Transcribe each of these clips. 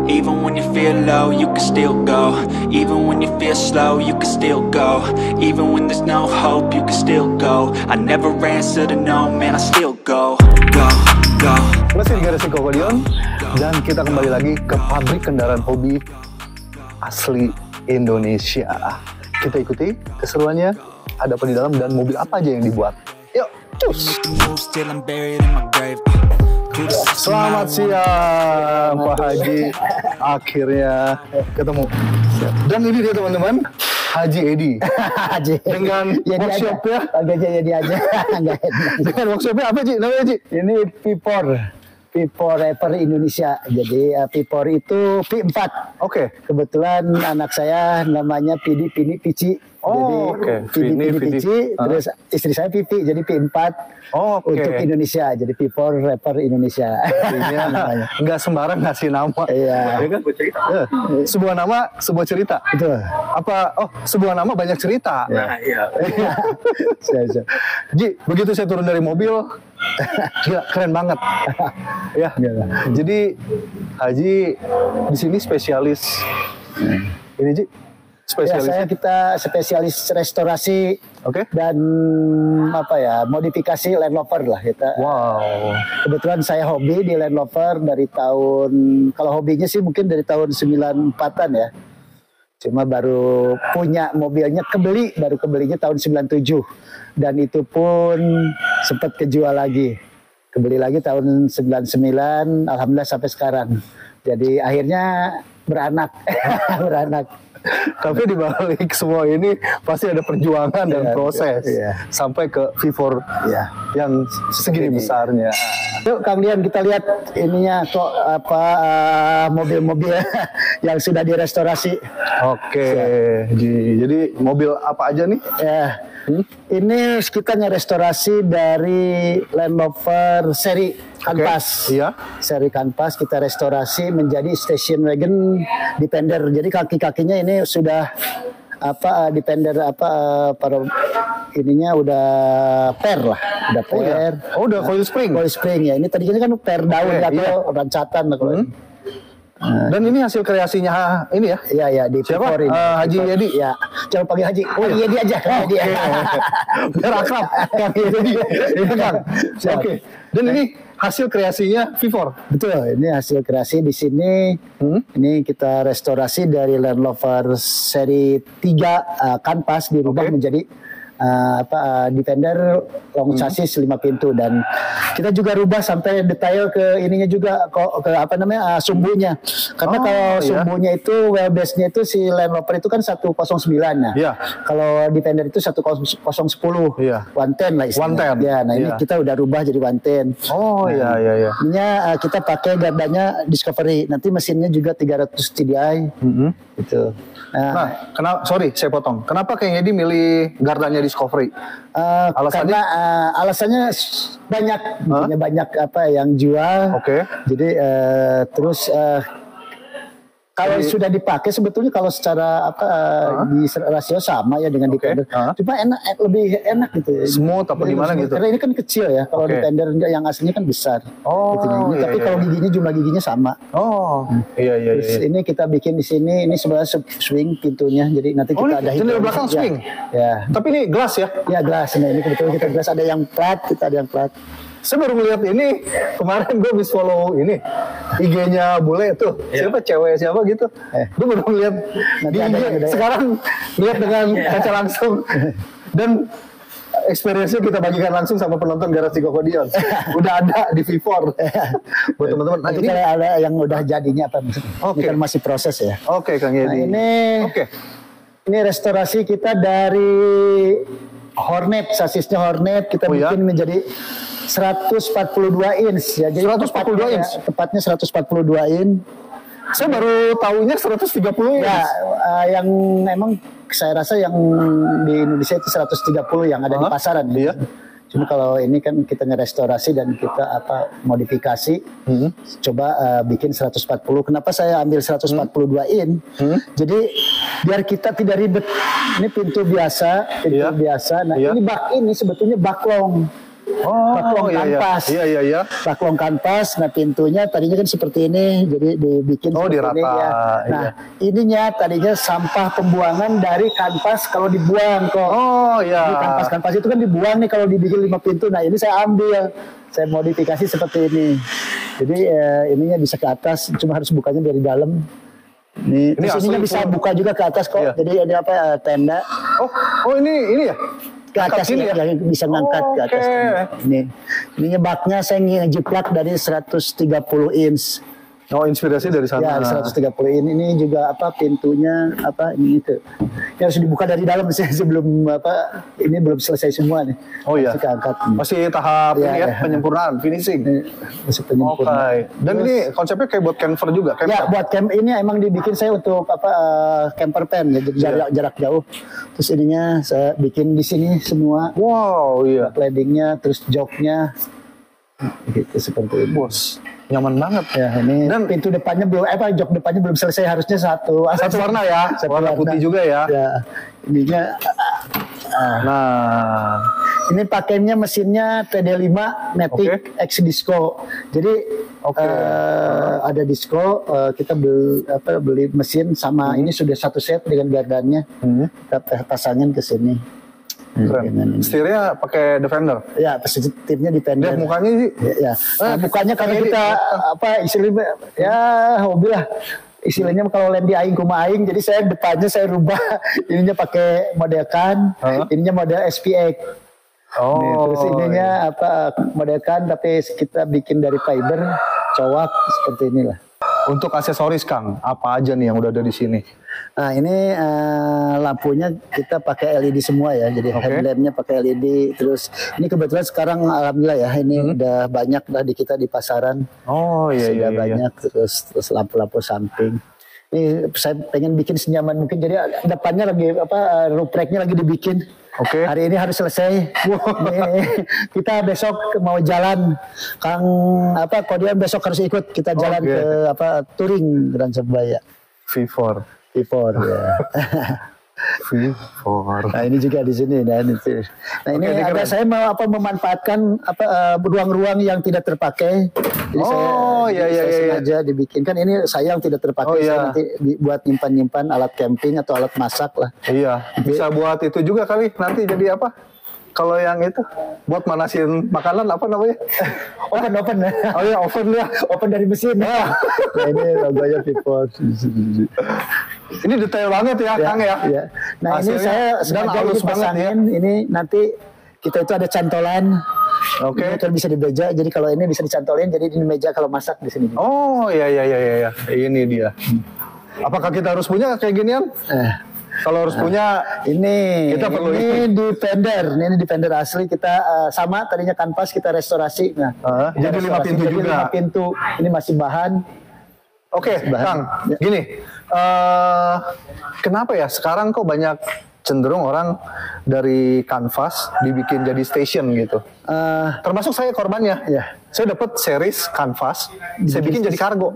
Even when you feel low, you can still go. Even when you feel slow, you can still go. Even when there's no hope, you can still go. I never answer to no, man, I still go. Go, go. Masih di Garasi Kokodion, dan kita kembali lagi ke pabrik kendaraan hobi asli Indonesia. Kita ikuti keseruannya, ada apa di dalam dan mobil apa aja yang dibuat. Yuk, cus! Selamat siang Pak Haji, akhirnya ketemu. Dan ini dia teman-teman, Haji Edi. Haji dengan workshopnya. Agaknya jadi aja. Dengan workshopnya apa Ji? Namanya Ji? Ini P4 Rapper Indonesia. Jadi P4 itu P4. Oke. Kebetulan anak saya namanya Pidi Pici. Oh, jadi Vini, Pici, terus istri saya Pipi, jadi P4 untuk Indonesia, jadi P4 Rapper Indonesia. Nggak sembarang ngasih nama. Iya. Ya kan? Sebuah nama, sebuah cerita. Betul. Apa? Oh, sebuah nama banyak cerita. Nah, iya. Ji, begitu saya turun dari mobil, gila, keren banget. Ya. Jadi Haji di sini spesialis. Ini Ji. Ya, kita spesialis restorasi, dan modifikasi Land Rover lah kita. Wow. Kebetulan saya hobi di Land Rover dari tahun, kalau hobinya sih mungkin dari tahun 94-an ya. Cuma baru punya mobilnya baru kebelinya tahun 97. Dan itu pun sempat kejual lagi. Kebeli lagi tahun 99, alhamdulillah sampai sekarang. Jadi akhirnya beranak. Tapi di balik semua ini pasti ada perjuangan dan proses sampai ke V4 yang segini besarnya. Yuk Kang Dian, kita lihat ininya kok mobil-mobil yang sudah direstorasi. Oke. Jadi mobil apa aja nih? Ya. Ini kita ngerestorasi dari Land Rover seri Canvas. Iya. Seri Canvas kita restorasi menjadi station wagon Defender. Jadi kaki-kakinya ini sudah Defender ininya udah per lah, udah per. Udah coil spring. Coil spring ya. Ini tadinya kan per daun atau rancatan kalau. Dan ini hasil kreasinya ini ya? Iya, di siapa? Ini. Haji Edi. Ya, coba panggil Haji. Edi aja. Biar akrab. Kang Edi. Iya Kang. Oke. Dan ini hasil kreasinya V4. Betul. Ini hasil kreasi di sini. Ini kita restorasi dari Land Rover seri 3 Canvas dirubah menjadi Defender long chassis 5 pintu, dan kita juga rubah sampai detail ke ininya juga ke sumbunya. Karena kalau sumbunya itu wheelbase-nya itu si Land Rover itu kan 109 nah. Kalau Defender itu 1010. 110 lah istilahnya. Ya, nah ini kita udah rubah jadi 110. Oh iya. Ininya kita pakai gardanya Discovery. Nanti mesinnya juga 300 TDI. Gitu. Nah, sorry saya potong. Kenapa Kang Edi milih gardanya Discovery? Karena alasannya banyak yang jual. Jadi terus kalau sudah dipakai sebetulnya kalau secara di rasio sama ya dengan Defender. Cuma lebih enak gitu ya. Smooth apa gimana gitu. Karena ini kan kecil ya. Kalau Defender yang aslinya kan besar. Tapi kalau giginya jumlah giginya sama. Iya. Terus ini kita bikin di sini, ini sebenarnya swing pintunya. Jadi nanti kita ada jendela belakang swing. Ya. Tapi ini glass ya? Ya glass. Nah ini kebetulan kita glass, ada yang plat, kita ada yang plat. Saya baru melihat ini, kemarin gue habis follow ini IG-nya Bule tuh, siapa gitu. Gue baru melihat di IG, sekarang lihat dengan kaca langsung. Dan experience-nya kita bagikan langsung sama penonton Garasi Kokodion. Udah ada di V4. Buat teman-teman. Nanti ada yang udah jadinya apa maksudnya. Ini kan masih proses ya. Oke Kang Edi. Ini restorasi kita dari Hornet, sasisnya Hornet kita bikin menjadi 142 inch ya. Jadi 142 inch. Tepatnya 142 inch. Saya baru tahunya 130 inch. Ya, yang memang saya rasa yang di Indonesia itu 130 yang ada di pasaran ya. Cuma kalau ini kan kita ngerestorasi dan kita modifikasi, coba bikin 140. Kenapa saya ambil 142 in? Jadi biar kita tidak ribet. Ini pintu biasa, Nah ini bak ini sebetulnya bak long. baklong kanvas. Iya. Baklong kanvas. Nah pintunya tadinya kan seperti ini, jadi dibikin seperti dirata. ini ya. Nah ininya tadinya sampah pembuangan dari kanvas kalau dibuang kok. Oh iya. Di kanvas itu kan dibuang nih kalau dibikin 5 pintu. Nah ini saya ambil, saya modifikasi seperti ini. Jadi ininya bisa ke atas, cuma harus bukanya dari dalam. Ini ininya bisa buka juga ke atas kok. Iya. Jadi ada tenda. Oh ini ya. Ke atas ini ya. yang bisa ngangkat ke atas. Ininya baknya saya ngejiplak dari 130 inch. Oh inspirasi dari sana. Ya 130 inch. Ini juga pintunya ini itu. Ini harus dibuka dari dalam sebelum ini belum selesai semua nih. Oh iya. Masih tahap penyempurnaan, finishing. Masih penyempurnaan. Dan ini konsepnya kayak buat camper juga. Ya buat camp ini emang dibikin saya untuk camper van ya, jarak jauh. Terus ininya saya bikin di sini semua. Wow iya. Claddingnya, terus joknya, gitu seperti itu. Bos, nyaman banget ya ini. Dan pintu depannya belum jok depannya belum selesai, harusnya satu warna ya, warna putih juga ya. Ya ininya. Nah, ini pakainya mesinnya TD5 Matic X Disco. Jadi ada disco, kita beli mesin sama ini sudah satu set dengan gardannya. Kita pasangin ke sini. Keren. Setirnya pakai Defender. Ya, setirnya Defender. Mukanya sih. Ya. Nah, mukanya karena kita istilahnya ya hobi lah. Istilahnya kalau lain di aing kuma aing, jadi saya depannya saya rubah ininya pakai model kan, ininya model SPX. Terus ininya model kan tapi kita bikin dari fiber, cowak seperti inilah. Untuk aksesoris Kang, apa aja nih yang udah ada di sini? Nah ini lampunya kita pakai LED semua ya, jadi headlampnya pakai LED. Terus ini kebetulan sekarang alhamdulillah ya, ini udah banyak lah di kita di pasaran. Sudah banyak. Terus lampu-lampu samping. Ini saya pengen bikin senyaman mungkin. Jadi depannya lagi rupreknya lagi dibikin. Hari ini harus selesai. Kita besok mau jalan, Kang Kodian besok harus ikut kita jalan ke touring Grand Sebaya. V4 ya. V4. Nah ini juga di sini dan itu. Nah ini ada saya mau memanfaatkan ruang-ruang yang tidak terpakai. Jadi saya sengaja dibikinkan ini sayang tidak terpakai. Saya nanti buat nyimpan alat camping atau alat masak lah. Iya. Bisa buat itu juga kali nanti jadi apa? Kalau yang itu buat manasin makanan apa namanya? Oven. Oh iya oven ya. Oven dari mesin. Nah ini logonya V4. Ini detail banget ya Kang ya. Nah hasilnya, ini saya sengaja ini pasangin ini nanti kita itu ada cantolan. Motor bisa dibeja. Jadi kalau ini bisa dicantolin. Jadi di meja kalau masak di sini. Oh iya. Ini dia. Apakah kita harus punya kayak ginian? Kalau harus punya ini kita perlu ini Defender asli kita sama tadinya kanvas kita restorasi. Nah, jadi 5 pintu juga. 5 pintu. Ini masih bahan. Kang, gini. Kenapa ya sekarang kok banyak cenderung orang dari kanvas dibikin jadi station gitu. Termasuk saya korbannya. Saya dapat series kanvas, saya bikin jadi kargo.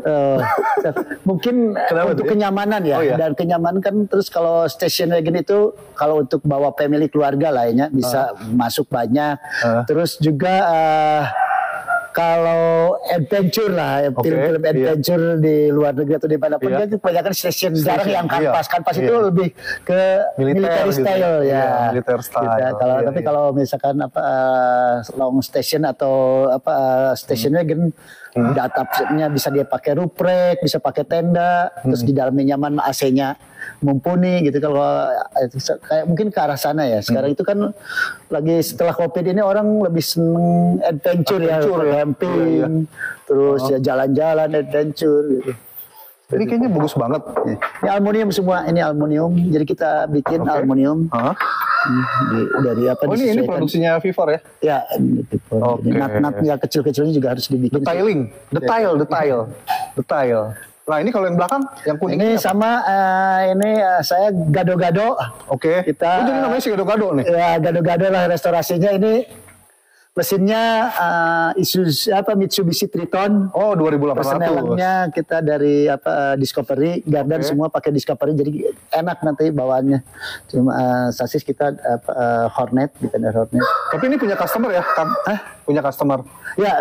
Mungkin untuk kenyamanan ya. Dan kenyamanan kan terus kalau stationnya gini tuh kalau untuk bawa family keluarga lainnya bisa masuk banyak. Terus juga kalau adventure lah, film-film adventure di luar negeri atau di mana pun kan kebanyakan station jarang yang kanvas. Kanvas itu lebih ke military style ya. Military style. Tapi kalau misalkan long station atau stationnya kan atapnya bisa dia pakai ruprek, bisa pakai tenda, terus di dalamnya nyaman, AC-nya mumpuni gitu. Kalau kayak mungkin ke arah sana ya. Sekarang itu kan lagi setelah Covid ini orang lebih seneng adventure ya, camping, terus ya jalan-jalan adventure gitu. Ini kayaknya bagus banget. Ini aluminium semua, ini aluminium. Jadi kita bikin aluminium. Dari ini produksinya V4 ya? Ya, nut-nutnya kecil-kecilnya juga harus dibikin. Detail. Nah ini kalau yang belakang, yang kuning ini sama saya gado-gado. Kita. Jadi namanya si gado-gado nih? Ya gado-gado lah restorasinya ini. Mesinnya Mitsubishi Triton. Oh, 2800. Persneling-nya kita dari Discovery, Garden semua pakai Discovery, jadi enak nanti bawaannya. Cuma sasis kita Hornet, Defender Hornet. Tapi ini punya customer ya? Punya customer? Ya,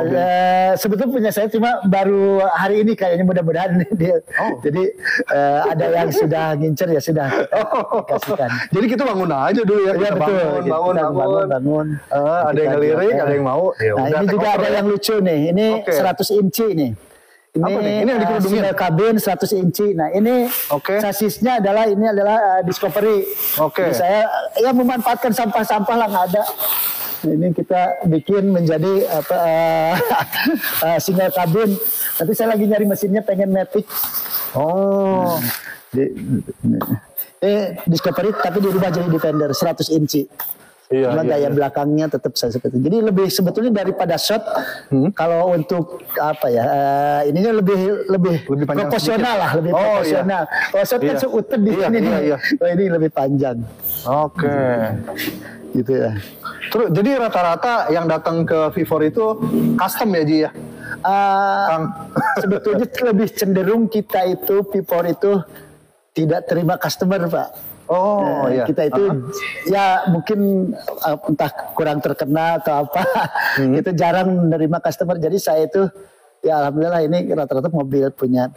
sebetulnya punya saya, cuma baru hari ini kayaknya, mudah-mudahan dia. Jadi ada yang sudah ngincer, ya sudah kita kasihkan. Jadi kita bangun aja dulu ya. Iya, betul. Bangun. Ada yang ngelirik, ada yang mau. Nah, ini juga ada yang lucu nih. Ini 100 inci nih. Ini yang dikerudungin? single kabin 100 inci. Nah, ini sasisnya adalah Discovery. Jadi saya memanfaatkan sampah-sampah lah, nggak ada. Ini kita bikin menjadi single kabin. Tapi saya lagi nyari mesinnya, pengen Matic. Discovery tapi dirubah jadi Defender 100 inci. Cuma daya belakangnya tetap saya seperti itu. Jadi lebih sebetulnya daripada shot, kalau untuk ininya lebih proporsional lah, lebih proporsional. Kalau shot kan seutet di sini nih. Ini lebih panjang. Gitu ya. Terus jadi rata-rata yang datang ke V4 itu custom ya, Ji ya? Sebetulnya lebih cenderung kita itu V4 itu tidak terima customer, Pak. Kita itu ya mungkin entah kurang terkenal atau apa, itu jarang menerima customer. Jadi saya itu ya alhamdulillah ini rata-rata mobil punya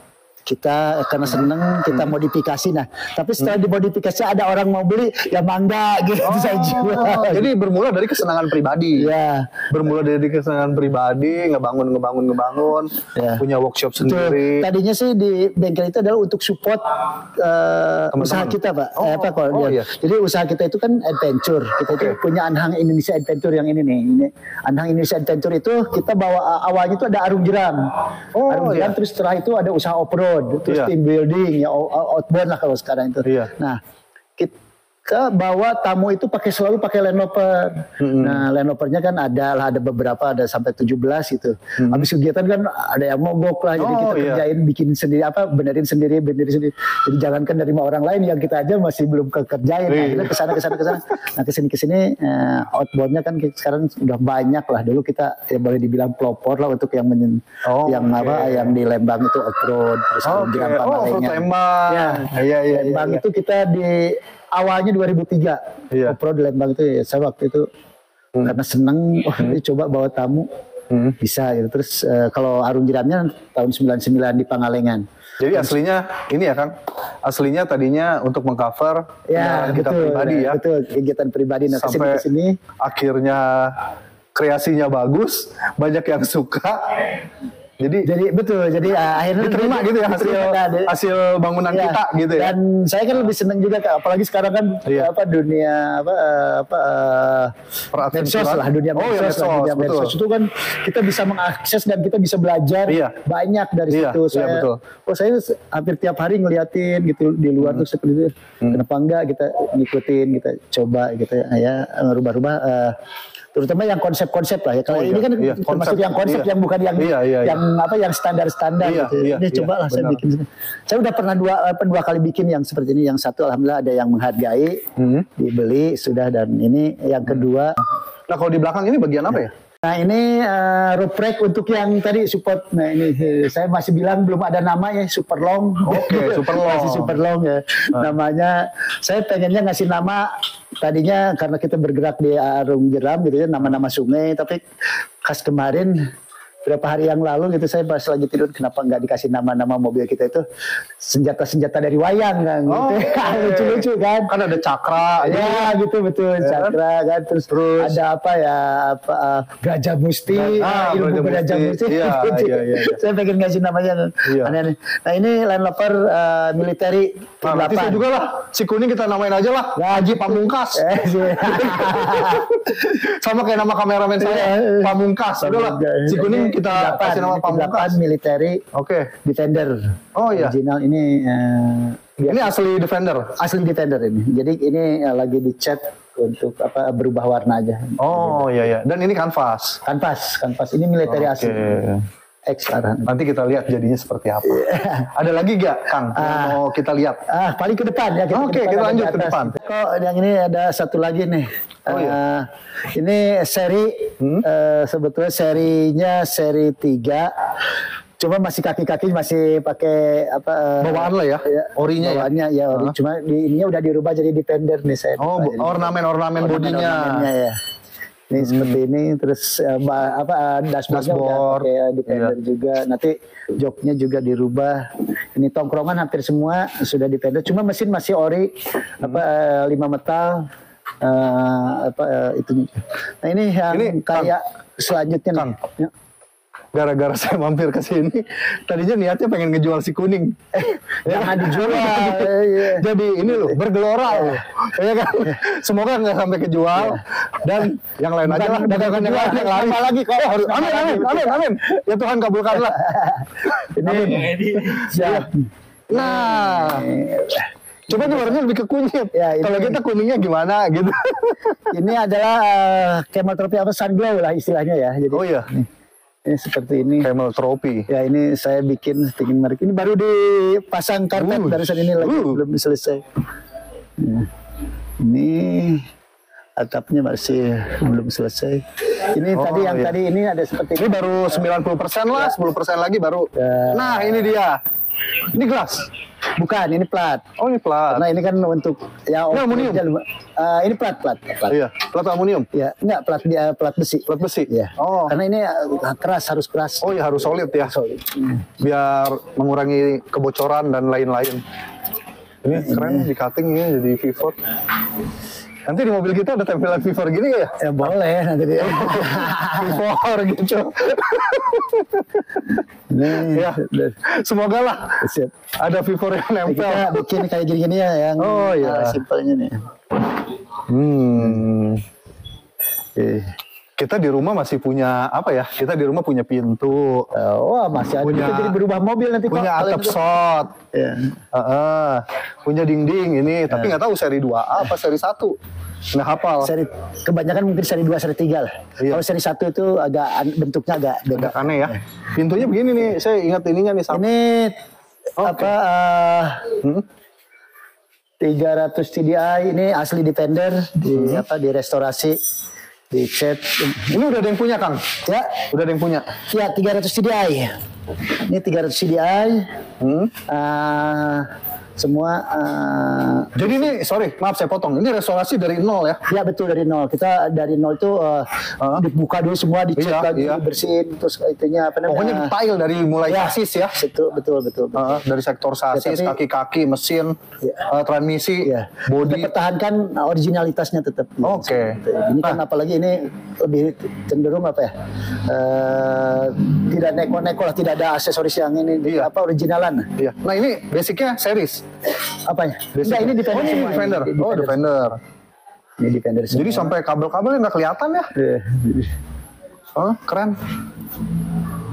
kita karena seneng kita modifikasi. Nah, tapi setelah dimodifikasi ada orang mau beli, ya mangga gitu saya jual. Jadi bermula dari kesenangan pribadi. Ya. Bermula dari kesenangan pribadi, ngebangun, punya workshop sendiri. Tadinya sih di bengkel itu adalah untuk support usaha kita, Pak. Jadi usaha kita itu kan adventure. Kita itu punya Anhang Indonesia Adventure yang ini nih. Ini Anhang Indonesia Adventure itu kita bawa awalnya itu ada Arung Jeram. Terus setelah itu ada usaha off-road. Terus team building, ya outbound lah kalau sekarang itu. Nah, kita bawa tamu itu selalu pakai Land Rover. Nah, Land Rovernya kan ada beberapa, ada sampai 17 itu. Habis kegiatan kan ada yang mogok lah, jadi kita kerjain, bikin sendiri, benerin sendiri. Jadi jangankan nerima orang lain, yang kita aja masih belum kerjain. Nah, kita kesana. Nah, kesini outboundnya kan sekarang udah banyak lah. Dulu kita ya boleh dibilang pelopor lah untuk yang yang di Lembang itu off-road, terus kemudian Pangalengan. Lembang. Lembang itu kita di awalnya 2003 off-road Lembang itu ya, saya waktu itu karena seneng coba bawa tamu bisa gitu. Terus kalau Arung Jeramnya tahun 99 di Pangalengan. Jadi aslinya ini ya Kang, aslinya tadinya untuk mengcover kita pribadi ya. Betul, kegiatan pribadi. Nah, sampai kesini akhirnya kreasinya bagus, banyak yang suka. Jadi betul. Jadi akhirnya diterima gitu ya hasil bangunan kita gitu ya. Dan saya kan lebih senang juga, apalagi sekarang kan dunia medsos lah, dunia medsos itu kan kita bisa mengakses dan kita bisa belajar banyak dari situ. Saya hampir tiap hari ngeliatin gitu di luar tuh seperti itu. Kenapa enggak kita ngikutin, kita coba gitu ya, ngerubah-rubah. Terutama yang konsep-konsep lah ya. Kalau ini kan termasuk yang konsep yang bukan yang yang standar-standar gitu. Ini cobalah saya bikin. Saya udah pernah dua kali bikin yang seperti ini. Yang satu alhamdulillah ada yang menghargai, dibeli sudah, dan ini yang kedua. Nah, kalau di belakang ini bagian apa ya? Nah, ini roof rack untuk yang tadi support. Nah, ini saya masih bilang belum ada nama ya, super long. Super long. Masih super long ya. Namanya saya pengennya ngasih nama, tadinya karena kita bergerak di Arung Jeram gitu ya, nama-nama sungai, tapi khas kemarin berapa hari yang lalu gitu saya pas lagi tidur, kenapa nggak dikasih nama-nama mobil kita itu senjata-senjata dari wayang kan gitu. Lucu-lucu kan. Kan ada cakra gitu betul, cakra kan, terus ada Gajah Musti, ilmu Gajah Musti. Saya pengen ngasih namanya aneh-aneh. Nah, ini Land Rover military. Nanti saya juga lah, si kuning kita namain aja lah, Haji Pamungkas. Sama kayak nama kameramen saya, Pamungkas. Udah lah, si kuning kita kasih nama Pamungkas. Military Defender. Original ini. Ini asli Defender. Asli Defender ini. Jadi ini lagi dicat untuk berubah warna aja. Dan ini kanvas. Kanvas ini military asli. XR. Nanti kita lihat jadinya seperti apa. Ada lagi gak, Kang, yang mau kita lihat? Paling ke depan ya. Oke, kita lanjut ke depan. Kok yang ini ada satu lagi nih. Ini seri, sebetulnya serinya seri 3. Cuma masih kaki-kaki masih pakai apa? Bawaan lah ya, orinya bawaannya ya. Ori. Cuma ininya udah dirubah jadi Defender nih saya. Ornamen bodinya. Ya. Ini seperti ini, terus dashboardnya udah pakai Defender juga. Nanti joknya juga dirubah. Ini tongkrongan hampir semua sudah Defender. Cuma mesin masih ori, 5 metal. Itu. Nah ini yang kayak selanjutnya Kang. nih. Gara-gara saya mampir ke sini, tadinya niatnya pengen ngejual si kuning. Jangan dijual. Jadi ini loh, bergelora loh. Ya kan? Semoga nggak sampai kejual. Dan yang lain aja lah, dagangan yang lain yang lain. Lagi kok harus Amin. Ya Tuhan kabulkanlah. Ini siap. Nah, coba tuh warnanya lebih ke kunyit. Ya, kalau kita kuningnya gimana gitu. Ini adalah Camel Trophy apa Sunglow lah istilahnya ya. Jadi, oh iya. Ini seperti ini. Camel Trophy. Ya ini saya bikin merek. Ini baru dipasang karpet barusan ini lagi belum selesai. Ya. Ini atapnya masih belum selesai. Ini tadi ini ada seperti ini baru 90% lah, 10% lagi baru. Nah, ini dia. Ini gelas. Bukan, ini plat. Oh, ini plat. Karena ini kan untuk ya ini aluminium. Ini plat. Iya, plat aluminium. Ya, enggak plat besi. Plat besi. Ya. Oh. Karena ini harus keras. Oh ya, harus solid ya. Solid. Biar mengurangi kebocoran dan lain-lain. Ini keren di cutting ini jadi V4. Nanti di mobil kita ada tempelan V4 gini ya? Ya boleh nanti dia. V4 gitu. Ya, semoga lah ada V4 yang nempel. Kita bikin kayak gini-gini ya yang simpelnya nih. Kita di rumah masih punya apa ya? Kita di rumah punya pintu. Masih ada. Kita jadi berubah mobil nanti. Punya atap shot. Punya dinding ini. Tapi nggak tahu seri 2A apa seri 1. Nggak hafal. Kebanyakan mungkin seri 2, seri 3 lah. Kalau seri 1 itu bentuknya agak beda. Agak aneh ya. Pintunya begini nih. Saya ingat ininya nih. Ini 300 TDI ini asli Defender di restorasi. Dicet. Ini udah ada yang punya, Kang? Ya, udah ada yang punya. Ya, 300 CDI. Ini 300 CDI. Semua. Jadi ini, maaf saya potong. Ini restorasi dari nol ya? Ya betul, dari nol. Kita dari nol itu dibuka dulu semua, dicek lagi, bersihin, terus itunya apa namanya? Pokoknya detail dari mulai sasis ya? Betul. Dari sektor sasis, kaki-kaki, mesin, transmisi, bodi. Kita pertahankan originalitasnya tetap. Oke. Ini kan apalagi ini lebih cenderung apa ya? Tidak neko-neko lah, tidak ada aksesoris yang ini, originalan. Iya. Nah ini basicnya series. Apanya? Enggak, ini Defender semua. Defender. Defender. Ini Defender semua. Jadi sampai kabel-kabelnya nggak kelihatan ya? Keren.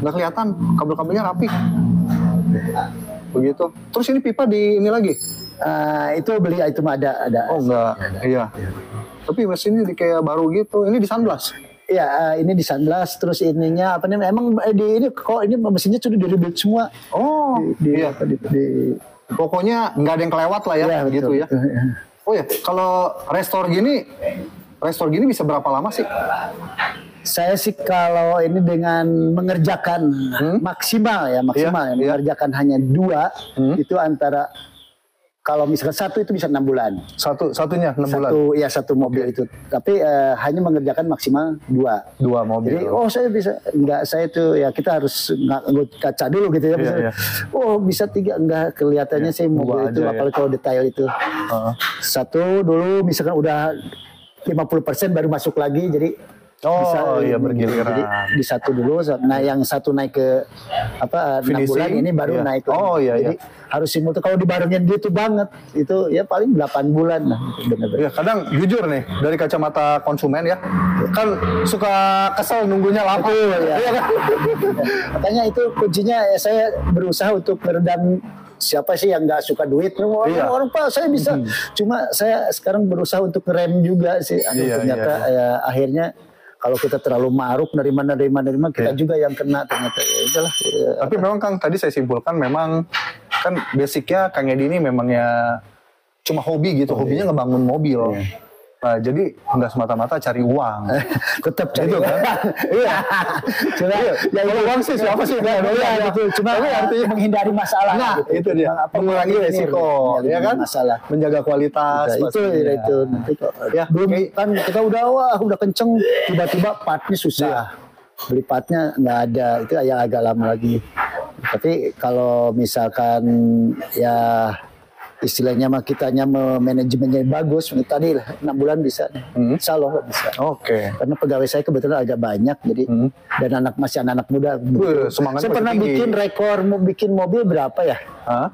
Nggak kelihatan, kabel-kabelnya rapi. Begitu. Terus ini pipa di ini lagi? Itu beli itu mah ada. Oh enggak, iya. Tapi mesinnya kayak baru gitu. Ini di Sunblast. Iya, ini di Sunblast. Terus ininya apa namanya? Emang ini mesinnya sudah di-rebuild semua. Oh, iya. Pokoknya nggak ada yang kelewat lah ya, gitu ya. Oh ya, kalau restore gini bisa berapa lama sih? Saya sih kalau ini dengan mengerjakan maksimal, mengerjakan hanya 2 itu antara. Kalau misalkan 1 itu bisa 6 bulan. Satunya 6 bulan? Satu mobil itu. Tapi hanya mengerjakan maksimal 2 mobil. Jadi, saya bisa. Enggak, saya itu ya kita harus kaca dulu gitu ya. Bisa 3. Enggak, kelihatannya sih mobil itu. Apalagi kalau detail itu. 1 dulu misalkan udah 50% baru masuk lagi. Jadi bergiliran. Jadi di 1 dulu. Nah yang 1 naik ke 6 bulan ini baru naik. Jadi harus simultan. Kalau dibarengin gitu banget itu ya paling 8 bulan lah. Ya kadang jujur nih dari kacamata konsumen ya kan suka kesel nunggunya lama. Makanya itu kuncinya saya berusaha untuk meredam. Siapa sih yang nggak suka duit? Orang Pak saya bisa. Cuma saya sekarang berusaha untuk ngerem juga sih. Ternyata akhirnya Kalau kita terlalu maruk nerima kita juga yang kena ternyata. Ya udahlah. Ya. Tapi memang Kang tadi saya simpulkan memang kan basicnya Kang Edi ini memang ya cuma hobi gitu, hobinya ngebangun mobil. Nah, jadi nggak semata-mata cari uang. Tetap cari Gitu kan? Iya. Cuma Ya kalau uang sih siapa sih nggak doyan gitu. Cuma artinya menghindari masalah. Nah, gitu. itu dia. Mengurangi resiko, ya kan? Masalah. Menjaga kualitas. Nah, itu nanti kok. Ya, belum kan kita udah kenceng, tiba-tiba partnya susah. Beli partnya nggak ada, itu yang agak lama lagi. Tapi kalau misalkan ya istilahnya mah kitanya manajemennya bagus, tadi lah 6 bulan bisa, insya Allah bisa. Oke. Karena pegawai saya kebetulan agak banyak, jadi dan masih anak muda. Semangatnya Saya pernah tinggi. bikin rekor bikin mobil berapa ya? Hah?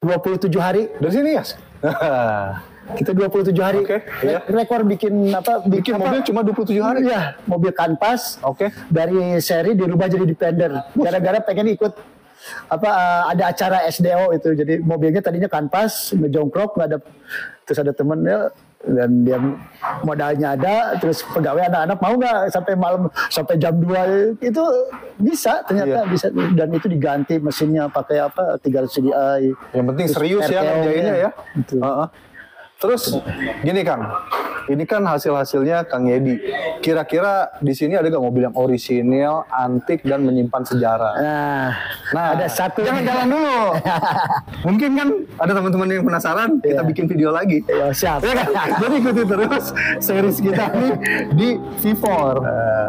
27 hari. Dari sini ya? Kita 27 hari. Oke, iya. Rekor bikin Bikin mobil cuma 27 hari? Iya, mobil kanvas. Oke. Dari seri dirubah jadi Defender. Gara-gara pengen ikut ada acara SDO itu. Jadi mobilnya tadinya kanvas, ngejongkrok, nggak ada, terus ada temennya dan dia modalnya ada, terus pegawai anak-anak mau nggak sampai malam sampai jam 2 itu bisa ternyata bisa, dan itu diganti mesinnya pakai 300 CDI. Yang penting serius ya ngerjainnya ya. Gitu. Terus gini Kang, ini kan hasil-hasilnya Kang Yedi. Kira-kira di sini ada nggak mobil yang orisinil, antik dan menyimpan sejarah? Nah, ada satu. Jangan jalan dulu. Mungkin kan ada teman-teman yang penasaran, kita bikin video lagi. Ya, siap. Ya kan? Jadi ikuti terus series kita nih di V4.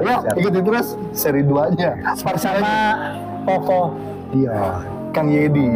Ya, ikuti terus seri 2-nya. Bersama Koko Dio. Kang Yedi.